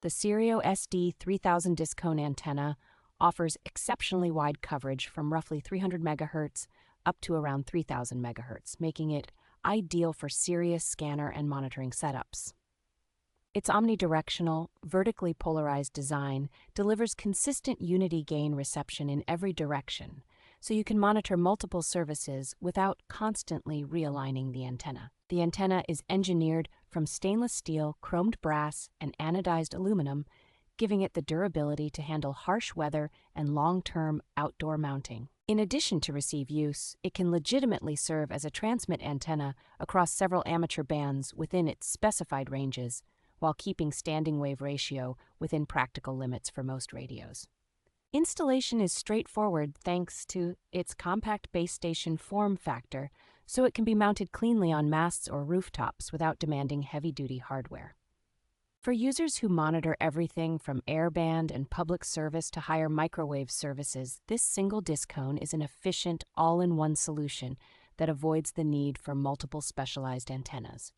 The Sirio SD 3000 Discone Antenna offers exceptionally wide coverage from roughly 300 MHz up to around 3000 MHz, making it ideal for serious scanner and monitoring setups. Its omnidirectional, vertically polarized design delivers consistent unity gain reception in every direction, so you can monitor multiple services without constantly realigning the antenna. The antenna is engineered from stainless steel, chromed brass, and anodized aluminum, giving it the durability to handle harsh weather and long-term outdoor mounting. In addition to receive use, it can legitimately serve as a transmit antenna across several amateur bands within its specified ranges, while keeping standing wave ratio within practical limits for most radios. Installation is straightforward thanks to its compact base station form factor, so it can be mounted cleanly on masts or rooftops without demanding heavy-duty hardware. For users who monitor everything from airband and public service to higher microwave services, this single discone is an efficient, all-in-one solution that avoids the need for multiple specialized antennas.